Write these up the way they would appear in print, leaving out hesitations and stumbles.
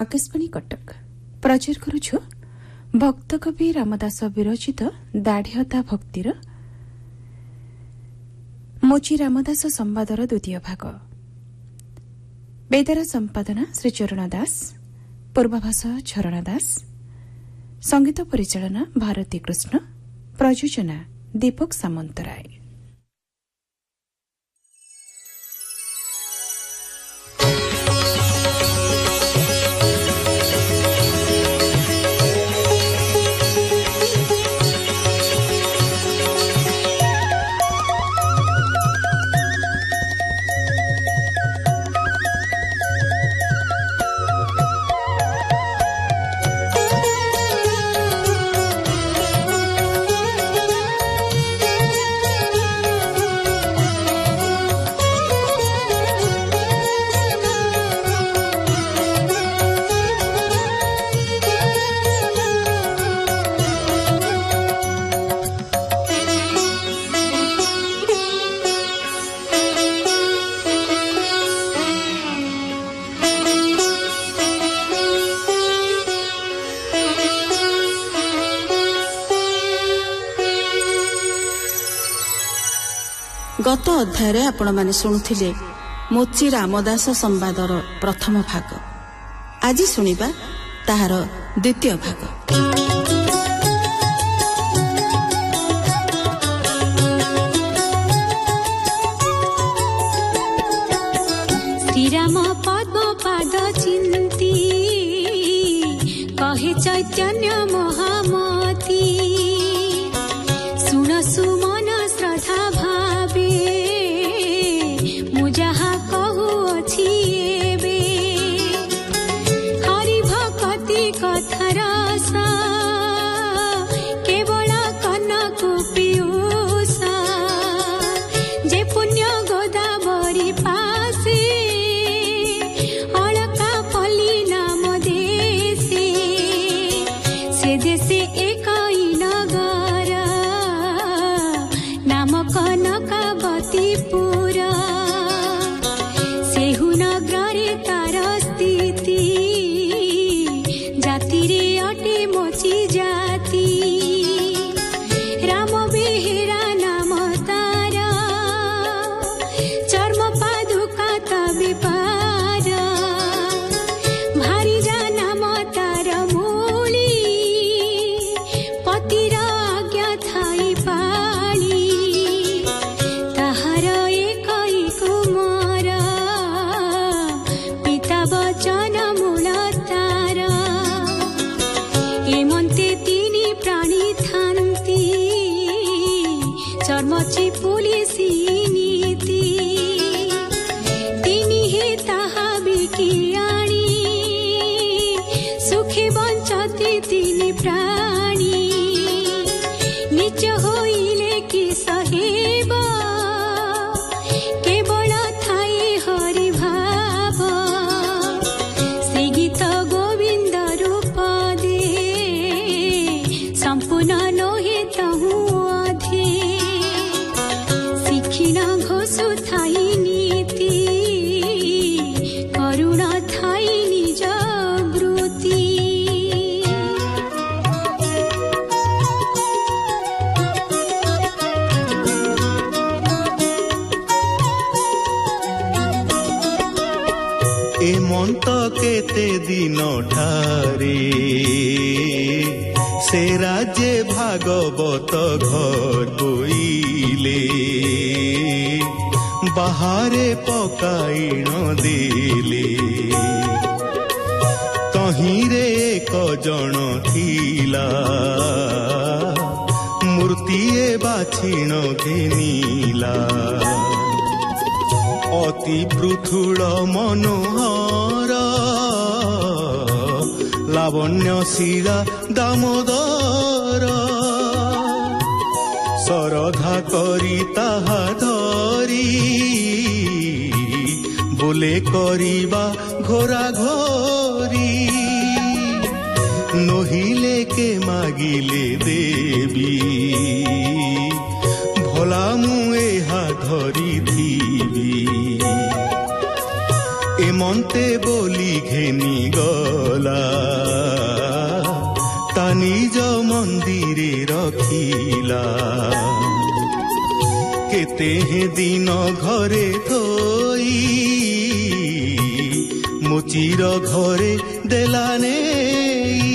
आकाशवाणी कटक प्रचार करुछु भक्त कवि रामदास विरचित दाढ़ियता भक्तिर मोची रामदास संवादर द्वितीय भाग। बेदर संपादना श्री चरण दास, पूर्वाभास झरणा दास, संगीत परिचालना भारती कृष्ण, प्रयोजना दीपक सामंतराय। गत अध्याय आपण माने शुणुथिले मोची रामदास संवादर प्रथम भाग। आज शुणिबा ताहार द्वितीय भाग। श्रीराम पद्म पाद चिंती कहे चैतन्य महामती सुन सुमन श्रद्धा भावे मुझा कहू अछि एबे हरि भक्ति कथार केवल कनक पीयूष जे पुण्य गोदावरी पासे अलका पल्ली नाम देशे से देशे एक नगर नाम कनकावतीपुर सेहु नगरे तार स्थिति जातिरे अटे मोची जाति राम बेहेरा नाम तार चर्म पादुका तबे पार भारी जा नाम तार मूली पतिर आज्ञा थाई पाली ताहार एकै कुमार पिता वचन मूल तार एमन्ते तिनी प्राणी थान्ति चर्मची पुलिसी नीति तिनी हे ताहा बिकी आणी सुखी बंचती तिनी प्राणी निज होइले कि सहेब केवल थाई हरि भाव से गीत गोविंद रूप दे संपूर्ण नोहे तहु अधे शिखिन घोषु थाई नीति करुण थाई निज वृत्ति ए मन्त केते दिन ठारे से राज्य भागवत घर बोइले बाहरे पकाइण देले तहिरे एक जन थिला मूर्तिए बाछिण घेनिला अति पृथुल मनोहर लावण्यशीला दामोदर सरधा करी ताहा धरी बोले करिबा घोरा घोरी नहिले के मागिले देवी भला मुए हा धरी थी ए କେମନ୍ତେ ବୋଲି ଘେନି ଗଲା ତା ନିଜ ମନ୍ଦିରେ ରଖିଲା କେତେ ଦିନ ଘରେ ଥୋଇ ମୋଚିର ଘରେ ଦେଲା ନେଇ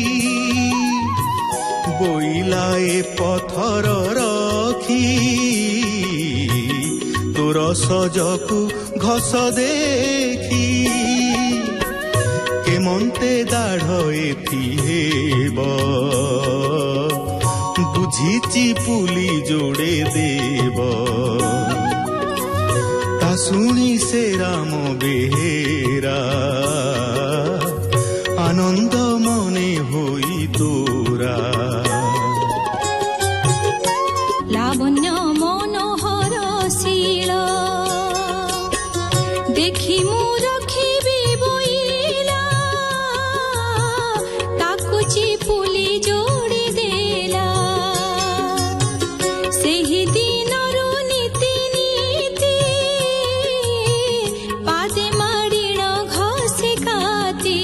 ବୋଇଲା ଏ ପଥର ରଖି ତୋର ସଜକୁ ଘଷ ଦେଖି କେମନ୍ତେ ଦାଢ଼ ଏଥି ହେବ ବୁଝିଛି ପୁଲି ଯୋଡ଼େ ଦେବ ତା ଶୁଣି ସେ ରାମ ବେହେରା ଆନନ୍ଦ ମନେ ହୋଇ ତୋରା ଲାବଣ୍ୟ ମନୋହର ଶୀଳ ଦେଖି ମୁଁ ରଖିବି ବୋଇଲା ତାକୁ ଚିପୁଲି ଯୋଡ଼ି ଦେଲା ସେହି ଦିନରୁ ନୀତି ନୀତି ପାଦେ ମାଡ଼ିଣ ଘଷି କାତି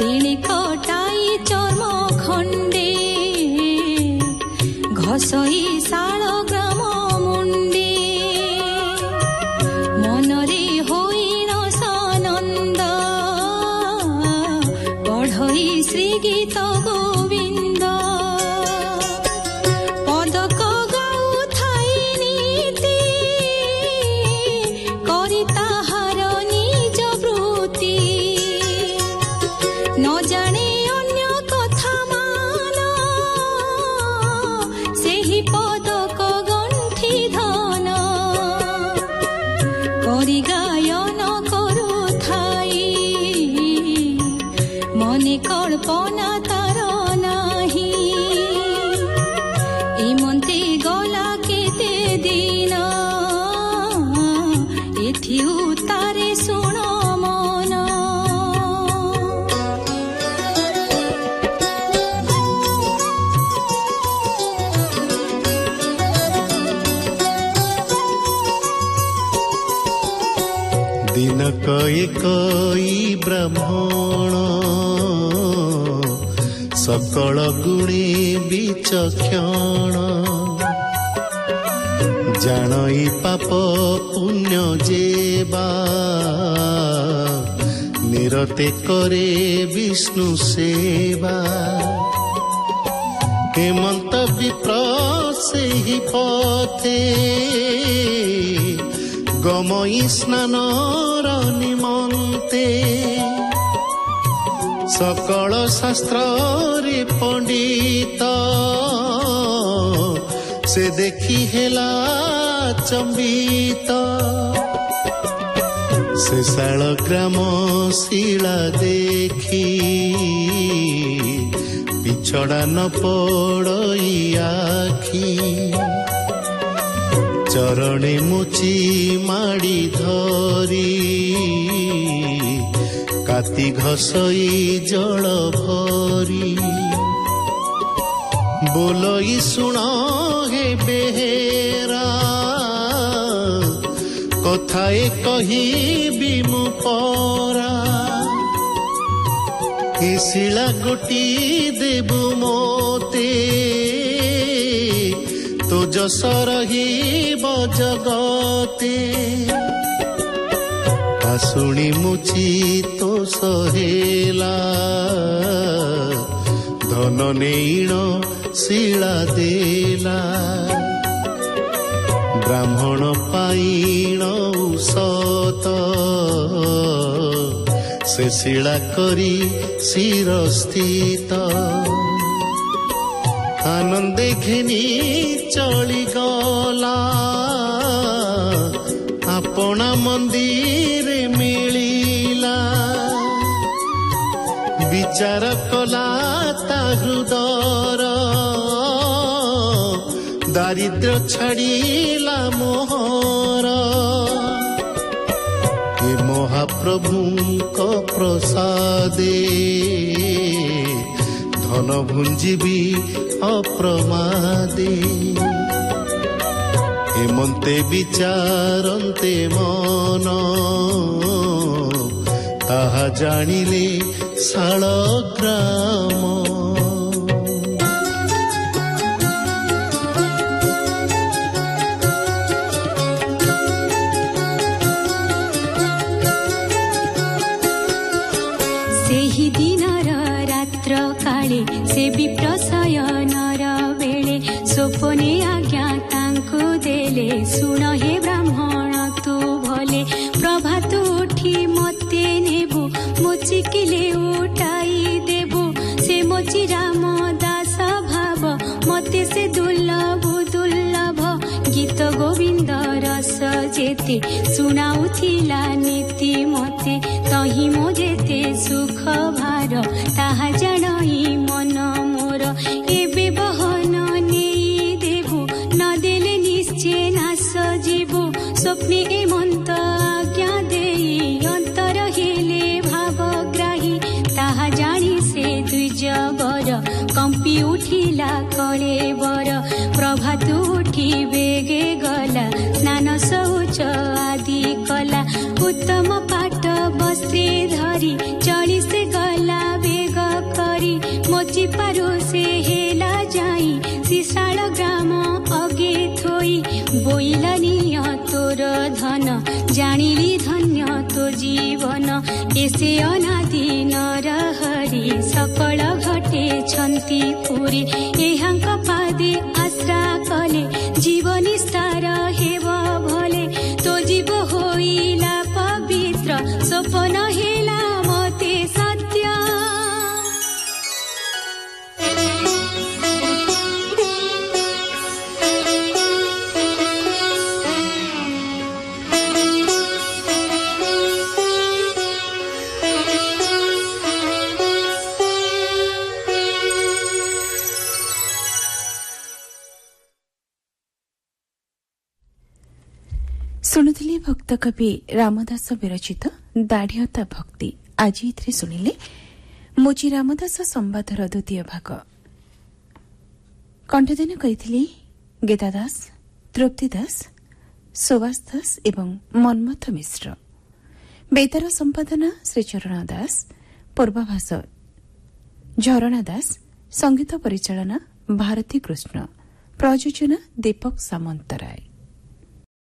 ତେଣେ କଟାଇ ଚର୍ମ ଖଣ୍ଡେ ଘଷଇ ଶାଳ ଗ୍ରାମ ମୁଣ୍ଡେ ମନରେ ହୋଇଣ ସାନନ୍ଦ ପଢ଼ଇ ଶ୍ରୀ ଗୀତ ଗୋବିନ୍ଦ ପଦକ ଗାଉଥାଇ ନୀତି କରି ତାହାର ନିଜ ବୃତ୍ତି ନ ଜାଣେ ଅନ୍ୟ କଥା ମାନ ସେହି ପଦକ ଗଣ୍ଠି ଧନ କରି ଗାୟନ କରୁଥାଇ ମନେ କଳ୍ପନା ତାର ନାହିଁ ଏମନ୍ତେ ଗଲା କେତେ ଦିନ ଏଥି ଉତ୍ତାରେ ଶୁଣ ମନ ଦିନକ ଏକଇ ବ୍ରାହ୍ମଣ ସକଳ ଗୁଣେ ବିଚକ୍ଷଣ ଜାଣଇ ପାପ ପୁଣ୍ୟ ଯେବା ନିରତେ କରେ ବିଷ୍ଣୁ ସେବା ହେମନ୍ତ ବିପ୍ର ସେହି ପଥେ ଗମଇ ସ୍ନାନର ନିମନ୍ତେ ସକଳ ଶାସ୍ତ୍ରରେ ପଣ୍ଡିତ ସେ ଦେଖି ହେଲା ଚମ୍ବିତ ସେ ଶାଳ ଗ୍ରାମ ଶିଳା ଦେଖି ବିଛଡ଼ା ନ ପଡ଼ଇ ଆଖି ଚରଣେ ମୁଚି ମାଡ଼ି ଧରି କାତି ଘଷଇ ଜଳ ଭରି ବୋଲଇ ଶୁଣ ହେ ବେହେରା କଥାଏ କହିବି ମୁଁ ପରା ଏ ଶିଳା ଗୋଟି ଦେବୁ ମୋତେ ତୋ ଯଶ ରହିବ ଜଗତେ ଶୁଣି ମୁଚି ତୋ ସହେଲା ଧନ ନେଇଣ ଶିଳା ଦେଲା ବ୍ରାହ୍ମଣ ପାଇଣ ସତ ସେ ଶିଳା କରି ଶିରସ୍ଥିତ ଆନନ୍ଦେ ଘେନି ଚଳିଗଲା ଆପଣା ମନ୍ଦିରେ ମିଳିଲା ବିଚାର କଲା ତା ହୃଦର ଦାରିଦ୍ର୍ୟ ଛାଡ଼ିଲା ମୋହର ଏ ମହାପ୍ରଭୁଙ୍କ ପ୍ରସାଦେ ଧନ ଭୁଞ୍ଜିବି ଅପ୍ରମାଦେ ହେମନ୍ତେ ବିଚାରନ୍ତେ ମନ ତାହା ଜାଣିଲେ ଶାଳ ଗ୍ରାମ। ସେହି ଦିନର ରାତ୍ର କାଳେ ସେ ବିପ୍ରଶୟନର ବେଳେ ସ୍ୱପ୍ନେ ଆଜ୍ଞା ତାଙ୍କୁ ଦେଲେ, ଶୁଣ ହେ ବ୍ରାହ୍ମଣ ତୁ ଭଲେ, ପ୍ରଭାତ ଉଠି ମତେ ନେବୁ, ମୋଚିକିଲେ ଉଠାଇ ଦେବୁ। ସେ ମୋଚି ରାମ ଦାସ ଭାବ, ମତେ ସେ ଦୁର୍ଲଭ ଦୁର୍ଲଭ। ଗୀତ ଗୋବିନ୍ଦ ରସ ଯେତେ ଶୁଣାଉଥିଲା ନୀତି ମତେ, ତହିଁ ମୋ ଯେତେ ସୁଖ ଭାର ତାହା ଜାଣଇ ମନ ମୋର। ଏବେ ବହନ ନେଇ ଦେବୁ, ନଦେଲେ ନିଶ୍ଚେ ନାଶ ଯିବୁ। ସ୍ୱପ୍ନେ ଏ ମନ୍ତ ଆଜ୍ଞା ଦେଇ ଅନ୍ତର ହେଲେ ଭାବଗ୍ରାହୀ, ତାହା ଜାଣି ସେ ଦ୍ୱିଜବର କମ୍ପି ଉଠିଲା କଳେବର। ପ୍ରଭାତ ଉଠି ବେগে ଗଲା, ସ୍ନାନ ଶୌଚ ଆଦି କଲା, ଉତ୍ତମ ପାଟ ବସ୍ତ୍ରେ ଧରି ଚଳି ସେ ଗଲା ବେଗ କରି। ମୋଚି ପାରୁ ସେ ହେଲା ଯାଇ, ଶିଶାଳ ଗ୍ରାମ ଅଗେ ଥୋଇ। ବୋଇଲା ନିଅ ତୋର ଧନ, ଜାଣିଲି ଧନ୍ୟ ତୋ ଜୀବନ। ଏସେ ଅନାଦି ନର ହରି, ସକଳ ଘଟେଛନ୍ତି ପୁରୀ। ଏହାଙ୍କ ପାଦେ ଆଶ୍ରା କଲେ, ଜୀବନ ନିସ୍ତାର ହେବ ଭଲେ। ତୋ ଜୀବ ହୋଇଲା ପବିତ୍ର, ସ୍ୱପ୍ନ ହେଲା ମତେ ସତ୍ୟ। ଶୁଣୁଥିଲେ ଭକ୍ତ କବି ରାମଦାସ ବିରଚିତ ଦାଢ଼ିଅତା ଭକ୍ତି। ଆଜି ଏଥିରେ ଶୁଣିଲେ ମୋଚି ରାମଦାସ ସମ୍ବାଦର ଦ୍ୱିତୀୟ ଭାଗ। କଣ୍ଠଦାନ କରିଥିଲେ ଗୀତା ଦାସ, ତୃପ୍ତି ଦାସ, ସୁବାସ ଦାସ ଏବଂ ମନ୍ମଥ ମିଶ୍ର। ବେତାର ସମ୍ପାଦନା ଶ୍ରୀଚରଣ ଦାସ, ପୂର୍ବାଭାଷ ଝରଣା ଦାସ, ସଙ୍ଗୀତ ପରିଚାଳନା ଭାରତୀ କୃଷ୍ଣ, ପ୍ରଯୋଜନା ଦୀପକ ସାମନ୍ତରାୟ।